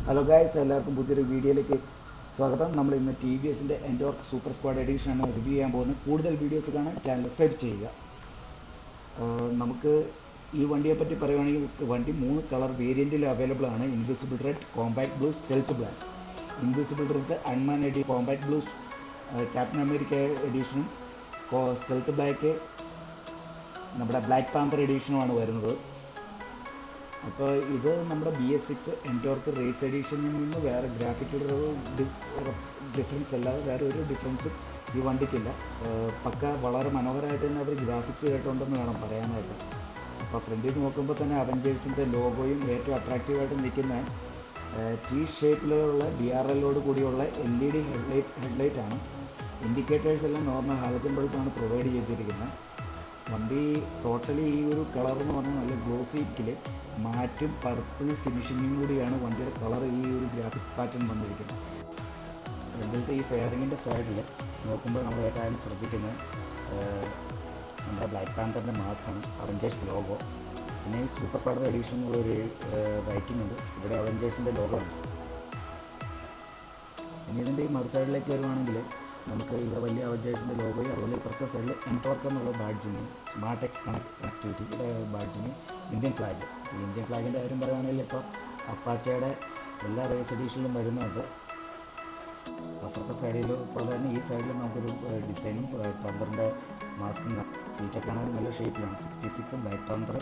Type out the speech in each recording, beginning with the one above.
Hello guys, എല്ലാവർക്കും പുതിയൊരു വീഡിയോയിലേക്ക് സ്വാഗതം. നമ്മൾ ഇന്ന് ടി വി എസിൻ്റെ എൻഡോർക്ക് സൂപ്പർ സ്ക്വാഡ് എഡിഷനാണ് റിവ്യൂ ചെയ്യാൻ പോകുന്നത്. കൂടുതൽ വീഡിയോസ് കാണാൻ ചാനൽ സബ്സ്ക്രൈബ് ചെയ്യുക. നമുക്ക് ഈ വണ്ടിയെപ്പറ്റി പറയുകയാണെങ്കിൽ വണ്ടി 3 കളർ വേരിയൻറ്റിൽ അവൈലബിൾ ആണ്. Invisible red, compact blue, stealth black. Invisible red Iron Man edition, compact blue Captain America എഡിഷനും, സ്റ്റെൽത്ത് ബ്ലാക്ക് നമ്മുടെ ബ്ലാക്ക് പാന്തർ എഡിഷനുമാണ് വരുന്നത്. അപ്പോൾ ഇത് നമ്മുടെ BS6 എൻഡോർക്ക് റേസ് എഡീഷനിൽ നിന്ന് വേറെ ഗ്രാഫിക്കൽ ഡിഫറൻസ് അല്ലാതെ വേറെ ഒരു ഡിഫറൻസും ഈ വണ്ടിക്കില്ല. പക്ക വളരെ മനോഹരമായിട്ട് തന്നെ അവർ ഗ്രാഫിക്സ് ചെയ്തിട്ടുണ്ടെന്ന് വേണം പറയാനായിട്ട്. അപ്പോൾ ഫ്രണ്ടിൽ നോക്കുമ്പോൾ തന്നെ അവഞ്ചേഴ്സിൻ്റെ ലോഗോയും ഏറ്റവും അട്രാക്റ്റീവായിട്ട് നിൽക്കുന്ന T ഷേപ്പിലുള്ള DRL കൂടിയുള്ള LED ഹെഡ്ലൈറ്റാണ്. ഇൻഡിക്കേറ്റേഴ്സ് എല്ലാം നോർമൽ ഹാലജൻ ബൾബാണ് പ്രൊവൈഡ് ചെയ്തിരിക്കുന്നത്. വണ്ടി ടോട്ടലി ഈ ഒരു കളർ എന്ന് പറഞ്ഞാൽ നല്ല ഗ്ലോസിക്കിൽ മാറ്റും പർപ്പിൾ ഫിനിഷിങ്ങും കൂടിയാണ് വണ്ടിയുടെ കളർ ഈ ഒരു ഗ്രാഫിക്സ് പാറ്റേൺ വന്നിരിക്കുന്നത്. ഫ്രണ്ടിലത്തെ ഈ ഫെയറിങ്ങിൻ്റെ സൈഡിൽ നോക്കുമ്പോൾ നമ്മൾ ഏറ്റവും ശ്രദ്ധിക്കുന്നത് നമ്മുടെ ബ്ലാക്ക് പാന്തറിൻ്റെ മാസ്കാണ്, അവഞ്ചേഴ്സ് ലോഗോ. പിന്നെ ഈ സൂപ്പർ സ്ക്വാഡ് എഡിഷൻ എന്നുള്ളൊരു റൈറ്റിംഗ് ഉണ്ട്. ഇവിടെ അവഞ്ചേഴ്സിൻ്റെ ലോഗോ ഉണ്ട്. ഇനി ഇതിൻ്റെ ഈ മറു സൈഡിലേക്ക് വരുവാണെങ്കിൽ നമുക്ക് ഇവിടെ വലിയ അവഞ്ചേഴ്സിൻ്റെ ലോഗോയും അതുപോലെ ഇപ്പുറത്തെ സൈഡിൽ എൻടോർക്ക് എന്നുള്ള ബാഡ്ജിങ്, സ്മാർട്ട് എക്സ് കണക്ടിവിറ്റിയുടെ ബാഡ്ജിങ്, ഇന്ത്യൻ ഫ്ലാഗ്. ഈ ഇന്ത്യൻ ഫ്ലാഗിൻ്റെ കാര്യം പറയുകയാണെങ്കിൽ ഇപ്പോൾ അപ്പാച്ചയുടെ എല്ലാ റേസ് എഡീഷനിലും വരുന്നുണ്ട്. അപ്പുറത്തെ സൈഡിൽ ഇപ്പോൾ തന്നെ ഈ സൈഡിൽ നമുക്കൊരു ഡിസൈനും പാന്തറിൻ്റെ മാസ്കും, സീറ്റൊക്കെ ആണെങ്കിൽ നല്ല ഷേപ്പിലാണ്. 66 ബ്ലാക്ക് പാന്തർ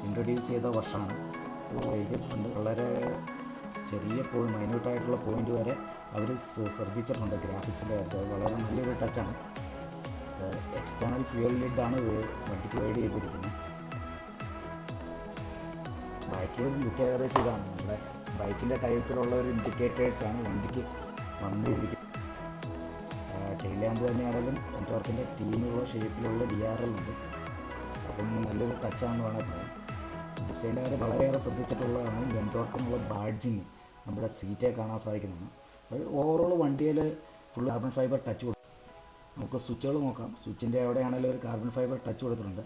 ഇൻട്രൊഡ്യൂസ് ചെയ്ത വർഷമാണ് ഇത് എഴുതിയിട്ടുണ്ട്. വളരെ ചെറിയ മൈന്യൂട്ടായിട്ടുള്ള പോയിൻ്റ് വരെ അവർ ശ്രദ്ധിച്ചിട്ടുണ്ട് ഗ്രാഫിക്സിൻ്റെ കാര്യത്തിൽ. അത് വളരെ നല്ലൊരു ടച്ചാണ്. എക്സ്റ്റേണൽ ഫ്യൂവൽ ലിഡാണ് വണ്ടി പ്രൊവൈഡ് ചെയ്തിരിക്കുന്നത്. ബൈക്കിൽ ലുക്ക് ഏകദേശം ഇതാണ്. നമ്മുടെ ബൈക്കിൻ്റെ ടൈപ്പിലുള്ള ഒരു ഇൻഡിക്കേറ്റേഴ്സാണ് വണ്ടിക്ക് വന്നിരിക്കുന്നത്. ടെയിൽ ലാമ്പ് തന്നെയാണെങ്കിലും എൻടോർക്കിൻ്റെ ടീമുള്ള ഷേപ്പിലുള്ള DRL ഉണ്ട്. അപ്പം നല്ലൊരു ടച്ചാണെന്ന് വേണമെങ്കിൽ പറയാം. ഡിസൈൻ്റെ കാര്യം വളരെയേറെ ശ്രദ്ധിച്ചിട്ടുള്ളതാണ്. എൻടോർക്ക് എന്നുള്ള ബാഡ്ജിങ് നമ്മുടെ സീറ്റേ കാണാൻ സാധിക്കുന്നതാണ്. അത് ഓവറോൾ വണ്ടിയിൽ ഫുൾ കാർബൺ ഫൈബർ ടച്ച് കൊടുക്കും. നമുക്ക് സ്വിച്ചുകൾ നോക്കാം. സ്വിച്ചിൻ്റെ എവിടെയാണെങ്കിലും ഒരു കാർബൺ ഫൈബർ ടച്ച് കൊടുത്തിട്ടുണ്ട്.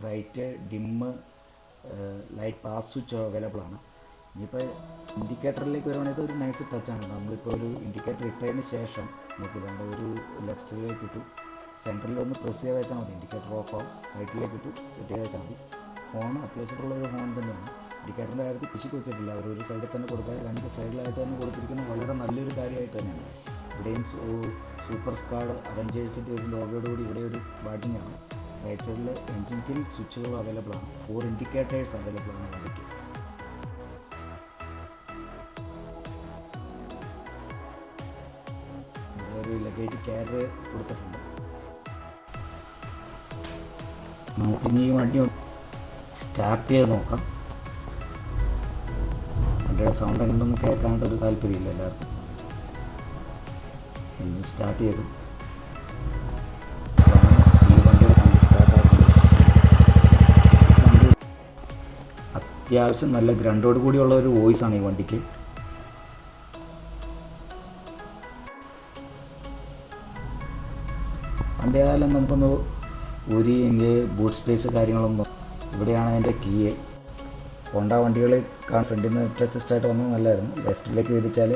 Bright, dim, light pass switch available ആണ്. ഇനിയിപ്പോൾ ഇൻഡിക്കേറ്ററിലേക്ക് വരുവാണെങ്കിൽ ഒരു നൈസ് ടച്ചാണ്. നമ്മളിപ്പോൾ ഒരു ഇൻഡിക്കേറ്റർ ഇട്ടതിന് ശേഷം നമുക്ക് വേണ്ട ഒരു ലെഫ്റ്റ് സൈഡിലേക്ക് ഇട്ടു, സെൻറ്ററിലൊന്ന് പ്രസ് ചെയ്ത് വെച്ചാൽ മതി. ഇൻഡിക്കേറ്റർ ഓഫ് ആവും. റൈറ്റിലേക്ക് ഇട്ടു, സെറ്റ് ചെയ്ത് വെച്ചാൽ മതി. ഹോൺ അത്യാവശ്യമുള്ളൊരു ഹോൺ തന്നെയാണ്. ഇൻഡിക്കേറ്ററിൻ്റെ കാര്യത്തിൽ പിശുക്ക് വെച്ചിട്ടില്ല. ഒരു സൈഡിൽ തന്നെ കൊടുത്താൽ 2 സൈഡിലായിട്ട് തന്നെ കൊടുത്തിരിക്കുന്നത് വളരെ നല്ലൊരു കാര്യമായിട്ട് തന്നെയാണ്. ഇവിടെയും സൂപ്പർ സ്ക്വാഡ് അവഞ്ചേഴ്സിൻ്റെ ഒരു ലോഗോയോടുകൂടി ഇവിടെ ഒരു ബാഡ്ജിങ് ആണ്. റൈറ്റ് സൈഡിൽ എൻജിൻ കിൽ സ്വിച്ചുകൾ അവൈലബിൾ ആണ്. 4 ഇൻഡിക്കേറ്റേഴ്സ് അവൈലബിൾ ആണ് വണ്ടിക്ക്. ഒരു ലഗേജ് ക്യാരിയർ കൊടുത്തിട്ടുണ്ട്. നമുക്കിനി ഈ വണ്ടി സ്റ്റാർട്ട് ചെയ്ത് നോക്കാം. വണ്ടിയുടെ സൗണ്ട് എങ്ങനെയൊന്നും കേൾക്കാനായിട്ടൊരു താല്പര്യമില്ല എല്ലാവർക്കും. എഞ്ചിൻ സ്റ്റാർട്ട് ചെയ്തു. ഈ വണ്ടിയുടെ വണ്ടി സ്റ്റാർട്ടാക്കുന്നത് അത്യാവശ്യം നല്ല ഗ്രൗണ്ടോട് കൂടിയുള്ള ഒരു വോയിസാണ് ഈ വണ്ടിക്ക്. വണ്ടി ഏതായാലും നമുക്കൊന്ന് ഒരു ബൂട്ട് സ്പേസ് കാര്യങ്ങളൊന്നും. ഇവിടെയാണ് അതിൻ്റെ കീ. ഹോണ്ട വണ്ടികൾ ഫ്രണ്ടിൽ നിന്ന് അസിസ്റ്റായിട്ട് വന്നത് നല്ലതായിരുന്നു. ലെഫ്റ്റിലേക്ക് തിരിച്ചാൽ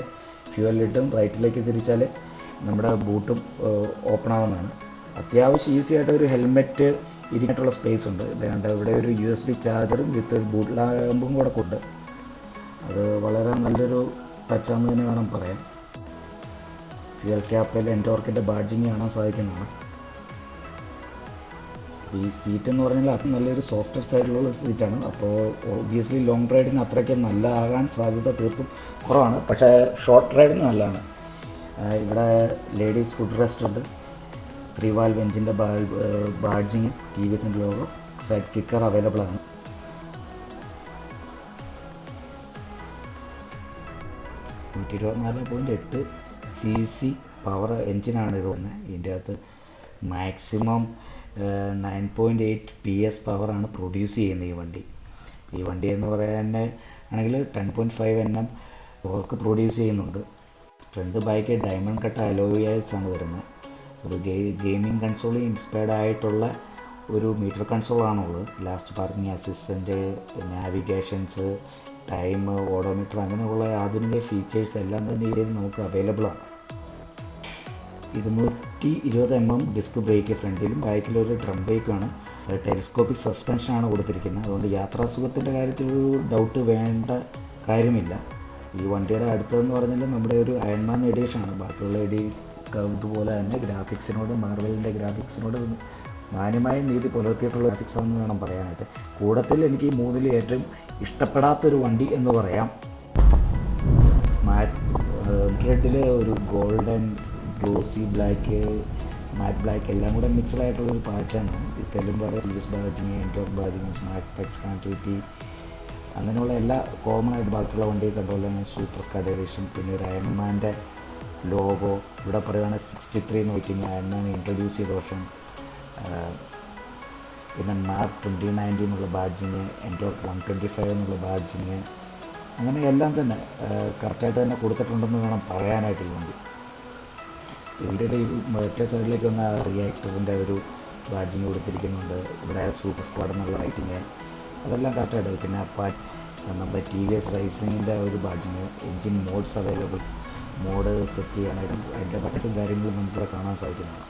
ഫ്യൂവൽ ലിഡും, റൈറ്റിലേക്ക് തിരിച്ചാൽ നമ്മുടെ ബൂട്ടും ഓപ്പൺ ആവുന്നതാണ്. അത്യാവശ്യം ഈസി ആയിട്ട് ഒരു ഹെൽമെറ്റ് ഇരിക്കാനുള്ള സ്പേസ് ഉണ്ട്. ഇവിടെ ഒരു USB ചാർജറും വിത്ത് ബൂട്ട് ലാമ്പും കൂടെ ഉണ്ട്. അത് വളരെ നല്ലൊരു ടച്ചാന്ന് തന്നെ വേണം പറയാൻ. ഫ്യൂവൽ ക്യാപ്പിൽ എൻടോർക്കിൻ്റെ ബാഡ്ജിങ് കാണാൻ സാധിക്കുന്നതാണ്. ഈ സീറ്റ് എന്ന് പറഞ്ഞാൽ അത് നല്ലൊരു സോഫ്റ്റ്വെയർ സൈഡിലുള്ള സീറ്റാണ്. അപ്പോൾ ഒബ്വിയസ്ലി ലോങ് റൈഡിന് അത്രയ്ക്ക് നല്ല ആകാൻ സാധ്യത തീർത്തും കുറവാണ്. പക്ഷേ ഷോർട്ട് റൈഡിന് നല്ലതാണ്. ഇവിടെ ലേഡീസ് ഫുഡ് റെസ്റ്റ് ഉണ്ട്. 3 വാൽവ് എഞ്ചിൻ്റെ ബാഡ്ജിങ്, TVSൻ്റെ ലോഗോ, സൈഡ് കിക്കർ അവൈലബിൾ ആണ്. $124.8 cc പവർ എഞ്ചിനാണ് ഇത് വന്നത്. ഇതിൻ്റെ അകത്ത് മാക്സിമം 9.8 PS പവറാണ് പ്രൊഡ്യൂസ് ചെയ്യുന്നത് ഈ വണ്ടി എന്ന് പറയാൻ ആണെങ്കിൽ 10.5 Nm ടോർക്ക് പ്രൊഡ്യൂസ് ചെയ്യുന്നുണ്ട്. ഫ്രണ്ട് ബൈക്ക് ഡയമണ്ട് കട്ട് അലോയ്സാണ് വരുന്നത്. ഒരു ഗെയിമിംഗ് കൺസോൾ ഇൻസ്പയർഡ് ആയിട്ടുള്ള ഒരു മീറ്റർ കൺസോളാണുള്ളത്. Last parking assistant, navigations, time, odometer അങ്ങനെയുള്ള ആധുനിക ഫീച്ചേഴ്സ് എല്ലാം തന്നെ ഇതിൽ നമുക്ക് അവൈലബിൾ ആണ്. 220 ഡിസ്ക് ബ്രേക്ക് ഫ്രണ്ടിലും, ബാക്കിലൊരു ഡ്രം ബ്രേക്കാണ്. ടെലിസ്കോപ്പിക് സസ്പെൻഷനാണ് കൊടുത്തിരിക്കുന്നത്. അതുകൊണ്ട് യാത്രാസുഖത്തിൻ്റെ കാര്യത്തിൽ ഒരു ഡൗട്ട് വേണ്ട കാര്യമില്ല. ഈ വണ്ടിയുടെ അടുത്തതെന്ന് പറഞ്ഞാൽ നമ്മുടെ ഒരു അയൺമാൻ എഡിഷനാണ്. ബാക്കിയുള്ള ഇതുപോലെ തന്നെ ഗ്രാഫിക്സിനോട്, മാർവലിൻ്റെ ഗ്രാഫിക്സിനോട് മാന്യമായ നീതി പുലർത്തിയിട്ടുള്ള ഗ്രാഫിക്സ് ആണെന്ന് വേണം പറയാനായിട്ട്. കൂടത്തിൽ എനിക്ക് ഈ മൂന്നിൽ ഏറ്റവും ഇഷ്ടപ്പെടാത്തൊരു വണ്ടി എന്ന് പറയാം റെഡിൽ ഒരു golden, glossy black, matte black എല്ലാം കൂടെ മിക്സ്ഡ് ആയിട്ടുള്ളൊരു പാറ്റേണാണ്. Telangana, use badging, Ntorq badging, smart techs connectivity അങ്ങനെയുള്ള എല്ലാ കോമൺ ആയിട്ട് ബാക്കിയുള്ള വണ്ടി കണ്ടുപോലെ തന്നെ സൂപ്പർ സ്കാഡ് എഡിഷൻ, പിന്നെ ഒരു അയൺമാൻ്റെ ലോഗോ ഇവിടെ പറയുകയാണെങ്കിൽ 63 വെയിറ്റിംഗ് അയൺമാൻ ഇൻട്രൊഡ്യൂസ് ചെയ്ത വർഷം, പിന്നെ മാർക്ക് 2019 എന്നുള്ള ബാഡ്ജിങ്, എൻറ്റോക്ക് 125 എന്നുള്ള ബാഡ്ജിങ്, അങ്ങനെ എല്ലാം തന്നെ കറക്റ്റായിട്ട് തന്നെ കൊടുത്തിട്ടുണ്ടെന്ന് വേണം പറയാനായിട്ട്. ഈ വണ്ടി ഇതിൻ്റെ ഈ മറ്റേ സൈഡിലേക്ക് വന്ന റിയാക്ടറിൻ്റെ ഒരു ബാഡ്ജിങ് കൊടുത്തിരിക്കുന്നുണ്ട്. ഇവിടെ സൂപ്പർ സ്ക്വാഡ് എന്നുള്ള റൈറ്റിങ് അതെല്ലാം കറക്റ്റായിട്ട്. പിന്നെ നമ്മുടെ TVS റൈസിങ്ങിൻ്റെ ഒരു badging, engine modes available, mode set ചെയ്യാനായിട്ട് അതിൻ്റെ ബട്ടൺസും കാര്യങ്ങളും നമുക്കിവിടെ കാണാൻ സാധിക്കുന്നതാണ്.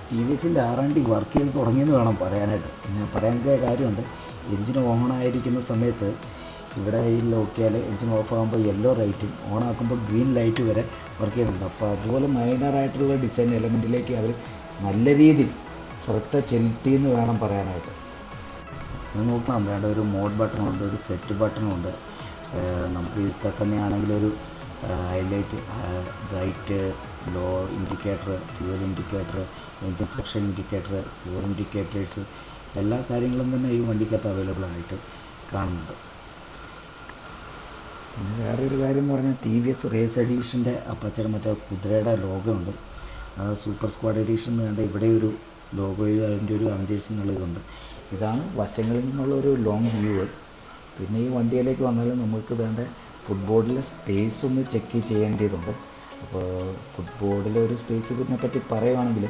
TVSൻ്റെ R&D വർക്ക് ചെയ്ത് തുടങ്ങിയെന്ന് വേണം പറയാനായിട്ട്. പിന്നെ പറയാൻ കാര്യമുണ്ട്, എൻജിൻ ഓണായിരിക്കുന്ന സമയത്ത് ഇവിടെ ഈ നോക്കിയാൽ എൻജിൻ ഓഫ് ആകുമ്പോൾ യെല്ലോ ലൈറ്റും ഓണാക്കുമ്പോൾ ഗ്രീൻ ലൈറ്റ് വരെ വർക്ക് ചെയ്യുന്നുണ്ട്. അപ്പോൾ അതുപോലെ മൈനറായിട്ടുള്ള ഡിസൈൻ എലമെൻറ്റിലേക്ക് അവർ നല്ല രീതിയിൽ ശ്രദ്ധ ചെലുത്തിയെന്ന് വേണം പറയാനായിട്ട്. അത് നോക്കണം, വേണ്ട ഒരു മോഡ് ബട്ടണുണ്ട്, ഒരു സെറ്റ് ബട്ടണുണ്ട്. നമുക്ക് ഇതിൽ തന്നെയാണെങ്കിൽ ഒരു highlight, bright, low indicator, fuel indicator, engine ഫ്ലക്ഷൻ ഇൻഡിക്കേറ്റർ, ഫ്യൂവൽ ഇൻഡിക്കേറ്റേഴ്സ് എല്ലാ കാര്യങ്ങളും തന്നെ ഈ വണ്ടിക്കകത്ത് അവൈലബിൾ ആയിട്ട് കാണുന്നുണ്ട്. പിന്നെ വേറൊരു കാര്യം എന്ന് പറഞ്ഞാൽ TVS റേസ് എഡീഷൻ്റെ പച്ചയുടെ മറ്റേ കുതിരയുടെ ലോഗോ ഉണ്ട്. സൂപ്പർ സ്ക്വാഡ് എഡീഷൻ എന്ന് വേണ്ട ഇവിടെ ഒരു ലോഗോയും അതിൻ്റെ ഒരു അവഞ്ചേഴ്സ് എന്നുള്ള ഇതുണ്ട്. ഇതാണ് വശങ്ങളിൽ നിന്നുള്ളൊരു ലോങ് വ്യൂ. പിന്നെ ഈ വണ്ടിയിലേക്ക് വന്നാൽ നമുക്ക് വേണ്ട ഫുട്ബോർഡിലെ സ്പേസ് ഒന്ന് ചെക്ക് ചെയ്യേണ്ടതുണ്ട്. അപ്പോൾ ഫുട്ബോർഡിലെ ഒരു സ്പേസിനെ പറ്റി പറയുകയാണെങ്കിൽ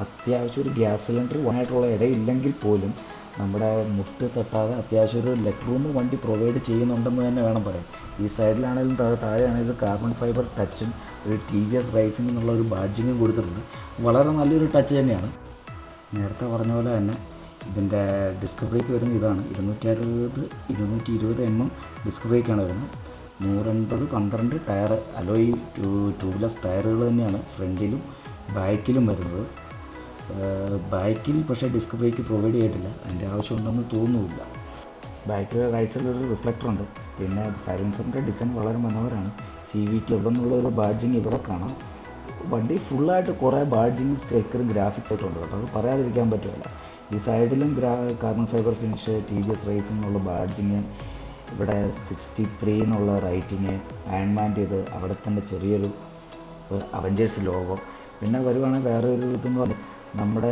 അത്യാവശ്യം ഒരു ഗ്യാസ് സിലിണ്ടർ ആയിട്ടുള്ള ഇടയില്ലെങ്കിൽ പോലും നമ്മുടെ മുട്ട് തട്ടാതെ അത്യാവശ്യം ഒരു ലെഗ് റൂം വണ്ടി പ്രൊവൈഡ് ചെയ്യുന്നുണ്ടെന്ന് തന്നെ വേണം പറയാൻ. ഈ സൈഡിലാണെങ്കിലും താഴെയാണെങ്കിലും കാർബൺ ഫൈബർ ടച്ചും ഒരു TVS റൈസിംഗ് എന്നുള്ള ഒരു ബാഡ്ജിങ്ങും കൊടുത്തിട്ടുണ്ട്. വളരെ നല്ലൊരു ടച്ച് തന്നെയാണ്. നേരത്തെ പറഞ്ഞ പോലെ തന്നെ ഇതിൻ്റെ ഡിസ്ക് ബ്രേക്ക് വരുന്നത് ഇതാണ്. 220 ഡിസ്ക് ബ്രേക്കാണ് വരുന്നത്. 180/12 ടയർ അലോയ് ട്യൂബ്ലെസ് ടയറുകൾ തന്നെയാണ് ഫ്രണ്ടിലും ബാക്കിലും വരുന്നത്. ബാക്കിൽ പക്ഷേ ഡിസ്ക് ബ്രേക്ക് പ്രൊവൈഡ് ചെയ്തിട്ടില്ല, അതിൻ്റെ ആവശ്യമുണ്ടെന്ന് തോന്നുന്നില്ല. ബാക്കിൽ റൈറ്റ് സൈഡിലൊരു റിഫ്ലക്ടറുണ്ട്. പിന്നെ സൈലൻസറിൻ്റെ ഡിസൈൻ വളരെ മനോഹരമാണ്. CVT ഇവിടെ നിന്നുള്ളൊരു ബാഡ്ജിങ് ഇവിടെ കാണാം. വണ്ടി ഫുള്ളായിട്ട് കുറേ ബാഡ്ജിങ്, സ്റ്റിക്കറും ഗ്രാഫിക്സ് ആയിട്ടുണ്ട് കേട്ടോ, അത് പറയാതിരിക്കാൻ പറ്റുമല്ല. ഈ സൈഡിലും carbon fibre finish, TVS rising എന്നുള്ള ബാഡ്ജിങ്, ഇവിടെ 63 എന്നുള്ള റൈറ്റിങ്, അയൺമാൻ്റെ ഇത്, അവിടെ തന്നെ ചെറിയൊരു അവഞ്ചേഴ്സ് ലോഗോ. പിന്നെ വരുവാണെങ്കിൽ വേറെ ഒരു ഇതെന്ന് പറഞ്ഞാൽ നമ്മുടെ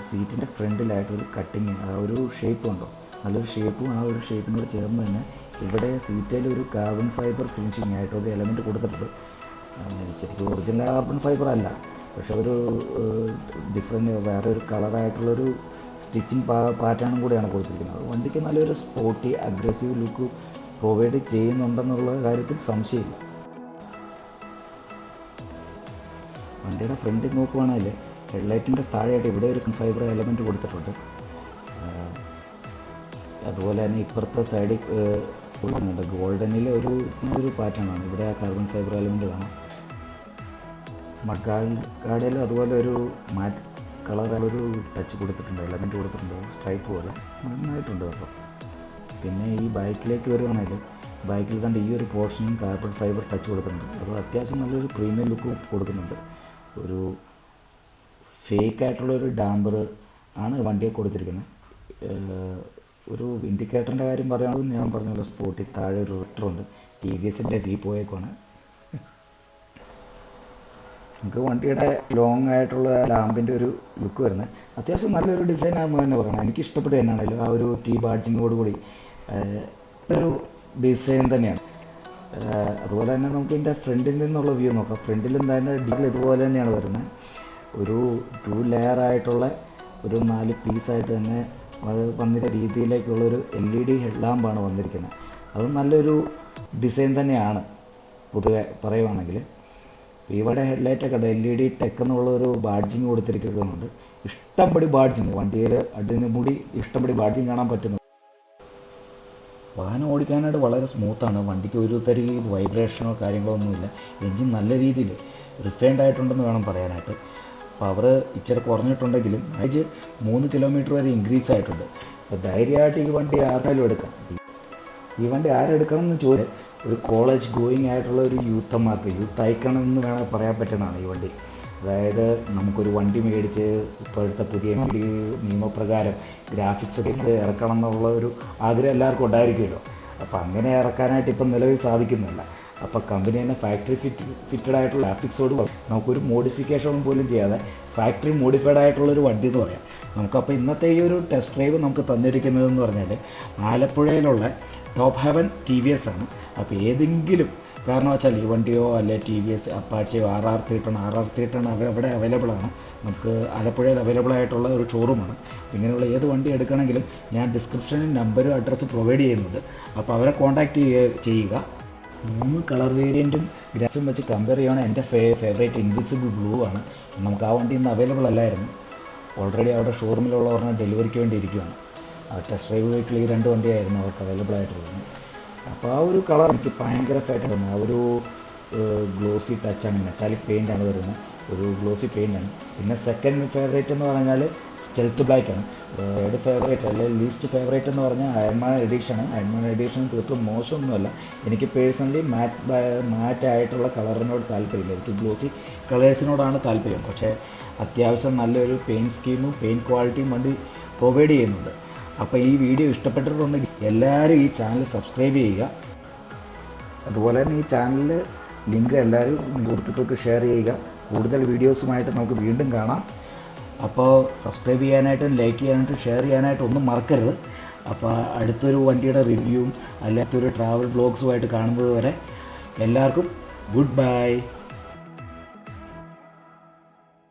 സീറ്റിൻ്റെ ഫ്രണ്ടിലായിട്ടൊരു കട്ടിങ്, ആ ഒരു ഷേപ്പ് ഉണ്ടോ, നല്ലൊരു ഷേപ്പും ആ ഒരു ഷേപ്പിനോട് ചേർന്ന് തന്നെ ഇവിടെ സീറ്റിൽ ഒരു കാർബൺ ഫൈബർ ഫിനിഷിങ് ആയിട്ടൊരു എലമെൻറ്റ് കൊടുത്തിട്ടുണ്ട്. ശരിക്കും ഒറിജിനൽ കാർബൺ ഫൈബർ അല്ല, പക്ഷെ ഒരു ഡിഫറെൻറ്റ് വേറെ ഒരു കളറായിട്ടുള്ളൊരു സ്റ്റിച്ചിങ് പാറ്റേണും കൂടിയാണ് കൊടുത്തിരിക്കുന്നത്. വണ്ടിക്ക് നല്ലൊരു സ്പോർട്ടി, അഗ്രസീവ് ലുക്ക് പ്രൊവൈഡ് ചെയ്യുന്നുണ്ടെന്നുള്ള കാര്യത്തിൽ സംശയമില്ല. വണ്ടിയുടെ ഫ്രണ്ടിൽ നോക്കുവാണെങ്കിൽ ഹെഡ്ലൈറ്റിൻ്റെ താഴെയായിട്ട് ഇവിടെ ഒരു ഫൈബർ എലമെൻറ്റ് കൊടുത്തിട്ടുണ്ട്. അതുപോലെ തന്നെ ഇപ്പുറത്തെ സൈഡിൽ കൊടുക്കുന്നുണ്ട്. ഗോൾഡനിൽ ഒരു പാറ്റേണാണ്, ഇവിടെ ആ കാർബൺ ഫൈബർ എലമെൻറ്റ് കാണാം. മഡ്ഗാർഡിലും അതുപോലെ ഒരു മാറ്റ് കളറുള്ളൊരു ടച്ച് കൊടുത്തിട്ടുണ്ട്, എലമെൻറ്റ് കൊടുത്തിട്ടുണ്ട്, സ്ട്രൈപ്പ് പോലെ നന്നായിട്ടുണ്ട് കേട്ടോ. പിന്നെ ഈ ബൈക്കിലേക്ക് വരുവാണെങ്കിൽ ബൈക്കിൽ കണ്ട് ഈ ഒരു പോർഷനും കാർബൺ ഫൈബർ ടച്ച് കൊടുത്തിട്ടുണ്ട്. അത് അത്യാവശ്യം നല്ലൊരു പ്രീമിയം ലുക്ക് കൊടുക്കുന്നുണ്ട്. ഒരു ഫേക്കായിട്ടുള്ളൊരു ഡാമ്പർ ആണ് വണ്ടിയെ കൊടുത്തിരിക്കുന്നത്. ഒരു ഇൻഡിക്കേറ്ററിൻ്റെ കാര്യം പറയുകയാണെങ്കിൽ ഞാൻ പറഞ്ഞല്ലോ, സ്പോട്ടിൽ താഴെ ഒരു റിഫ്ലക്ടറുണ്ട്. TVSൻ്റെ പോയേക്കാണ്. നമുക്ക് വണ്ടിയുടെ ലോങ് ആയിട്ടുള്ള ലാമ്പിൻ്റെ ഒരു ലുക്ക് വരുന്നത് അത്യാവശ്യം നല്ലൊരു ഡിസൈനാണെന്ന് തന്നെ പറയണം. എനിക്ക് ഇഷ്ടപ്പെട്ടു തന്നെയാണല്ലോ ആ ഒരു ബാഡ്ജിങ്ങോട് കൂടി ഒരു ഡിസൈൻ തന്നെയാണ്. അതുപോലെ തന്നെ നമുക്ക് ഇതിൻ്റെ ഫ്രണ്ടിൽ നിന്നുള്ള വ്യൂ നോക്കാം. ഫ്രണ്ടിലും തന്നെ ഡീൽ ഇതുപോലെ തന്നെയാണ് വരുന്നത്. ഒരു 2 ലെയർ ആയിട്ടുള്ള ഒരു 4 പീസായിട്ട് തന്നെ അത് വന്നിരിക്കുന്ന രീതിയിലേക്കുള്ളൊരു LED ഹെഡ് ലാമ്പാണ് വന്നിരിക്കുന്നത്. അത് നല്ലൊരു ഡിസൈൻ തന്നെയാണ് പൊതുവെ പറയുവാണെങ്കിൽ. ഇവിടെ ഹെഡ്ലൈറ്റൊക്കെ LED ടെക് എന്നുള്ളൊരു ബാഡ്ജിങ് കൊടുത്തിരിക്കുന്നുണ്ട്. ഇഷ്ടംപടി ബാഡ്ജിങ്, വണ്ടിയിൽ അടിമുടി ഇഷ്ടംപടി ബാഡ്ജിങ് കാണാൻ പറ്റുന്നു. വാഹനം ഓടിക്കാനായിട്ട് വളരെ സ്മൂത്താണ്. വണ്ടിക്ക് ഒരു തരി വൈബ്രേഷനോ കാര്യങ്ങളോ ഒന്നുമില്ല. എൻജിൻ നല്ല രീതിയിൽ റിഫൈൻഡ് ആയിട്ടുണ്ടെന്ന് വേണം പറയാനായിട്ട്. പവർ ഇച്ചിരി കുറഞ്ഞിട്ടുണ്ടെങ്കിലും മൈലേജ് 3 കിലോമീറ്റർ വരെ ഇൻക്രീസ് ആയിട്ടുണ്ട്. അപ്പോൾ ധൈര്യമായിട്ട് ഈ വണ്ടി ആർക്കാലും എടുക്കാം. ഈ വണ്ടി ആരെടുക്കണം എന്ന് ചോദിച്ചാൽ ഒരു കോളേജ് ഗോയിങ് ആയിട്ടുള്ള ഒരു യൂത്ത് ഐക്കൺ എന്ന് വേണമെങ്കിൽ പറയാൻ പറ്റുന്നതാണ് ഈ വണ്ടി. അതായത് നമുക്കൊരു വണ്ടി മേടിച്ച് ഇപ്പോഴത്തെ പുതിയ നിയമപ്രകാരം ഗ്രാഫിക്സ് ഒക്കെ ഇറക്കണം എന്നുള്ള ഒരു ആഗ്രഹം എല്ലാവർക്കും ഉണ്ടായിരിക്കുമല്ലോ. അപ്പോൾ അങ്ങനെ ഇറക്കാനായിട്ട് ഇപ്പം നിലവിൽ സാധിക്കുന്നില്ല. അപ്പോൾ കമ്പനി തന്നെ ഫാക്ടറി ഫിറ്റഡ് ആയിട്ടുള്ള ഗ്രാഫിക്സോട് നമുക്കൊരു മോഡിഫിക്കേഷൻ പോലും ചെയ്യാതെ ഫാക്ടറി മോഡിഫൈഡ് ആയിട്ടുള്ളൊരു വണ്ടി എന്ന് പറയാം. നമുക്കപ്പോൾ ഇന്നത്തെ ഈ ഒരു ടെസ്റ്റ് ഡ്രൈവ് നമുക്ക് തന്നിരിക്കുന്നതെന്ന് പറഞ്ഞാൽ ആലപ്പുഴയിലുള്ള ടോപ്പ് ഹെവൻ TVS ആണ്. അപ്പോൾ ഏതെങ്കിലും കാരണം വെച്ചാൽ ഈ വണ്ടിയോ അല്ലെ TVS അപ്പാച്ചയോ RR310 അവിടെ അവൈലബിൾ ആണ്. നമുക്ക് ആലപ്പുഴയിൽ അവൈലബിൾ ആയിട്ടുള്ള ഒരു ഷോറൂമാണ്. ഇങ്ങനെയുള്ള ഏത് വണ്ടി എടുക്കണമെങ്കിലും ഞാൻ ഡിസ്ക്രിപ്ഷനിൽ നമ്പരും അഡ്രസ്സും പ്രൊവൈഡ് ചെയ്യുന്നുണ്ട്. അപ്പോൾ അവരെ കോൺടാക്റ്റ് ചെയ്യുക. 3 കളർ വേരിയൻറ്റും ഗ്രാസും വെച്ച് കമ്പയർ ചെയ്യുകയാണെങ്കിൽ എൻ്റെ ഫേവറേറ്റ് ഇൻവിസിബിൾ ബ്ലൂ ആണ്. നമുക്ക് ആ വണ്ടി ഇന്ന് അവൈലബിൾ അല്ലായിരുന്നു. ഓൾറെഡി അവിടെ ഷോറൂമിലുള്ള പറഞ്ഞാൽ ഡെലിവറിക്ക് വേണ്ടി ഇരിക്കുകയാണ്. ടെസ്റ്റ് ഡ്രൈവ് വെഹിക്കിൾ ഈ 2 വണ്ടിയായിരുന്നു അവർക്ക് അവൈലബിൾ ആയിട്ടുള്ളത്. അപ്പോൾ ആ ഒരു കളർ എനിക്ക് ഭയങ്കരമായിട്ട് തോന്നുന്നത്. ആ ഒരു ഗ്ലോസി ടച്ചാണ്, മെറ്റാലിക് പെയിൻ്റാണ് വരുന്നത്, ഒരു ഗ്ലോസി പെയിൻ്റാണ്. പിന്നെ സെക്കൻഡ് ഫേവറേറ്റ് എന്ന് പറഞ്ഞാൽ സ്റ്റെൽത്ത് ബ്ലാക്കാണ്. തേർഡ് ഫേവറേറ്റ് അല്ലെങ്കിൽ ലീസ്റ്റ് ഫേവറേറ്റ് എന്ന് പറഞ്ഞാൽ അയൺമാൻ എഡിഷൻ തീർത്തും മോശമൊന്നുമല്ല. എനിക്ക് പേഴ്സണലി മാറ്റായിട്ടുള്ള കളറിനോട് താല്പര്യമില്ല. എനിക്ക് ഗ്ലോസി കളേഴ്സിനോടാണ് താല്പര്യം. പക്ഷേ അത്യാവശ്യം നല്ലൊരു പെയിൻറ്റ് സ്കീമും പെയിൻറ്റ് ക്വാളിറ്റിയും വണ്ടി പ്രൊവൈഡ് ചെയ്യുന്നുണ്ട്. അപ്പോൾ ഈ വീഡിയോ ഇഷ്ടപ്പെട്ടിട്ടുണ്ടെങ്കിൽ എല്ലാവരും ഈ ചാനൽ സബ്സ്ക്രൈബ് ചെയ്യുക. അതുപോലെ തന്നെ ഈ ചാനലിൽ ലിങ്ക് എല്ലാവരും സുഹൃത്തുക്കൾക്ക് ഷെയർ ചെയ്യുക. കൂടുതൽ വീഡിയോസുമായിട്ട് നമുക്ക് വീണ്ടും കാണാം. അപ്പോൾ സബ്സ്ക്രൈബ് ചെയ്യാനായിട്ടും ലൈക്ക് ചെയ്യാനായിട്ടും ഷെയർ ചെയ്യാനായിട്ടും ഒന്നും മറക്കരുത്. അപ്പോൾ അടുത്തൊരു വണ്ടിയുടെ റിവ്യൂവും അല്ലാത്തൊരു ട്രാവൽ വ്ലോഗ്സുമായിട്ട് കാണുന്നത് വരെ എല്ലാവർക്കും ഗുഡ് ബൈ.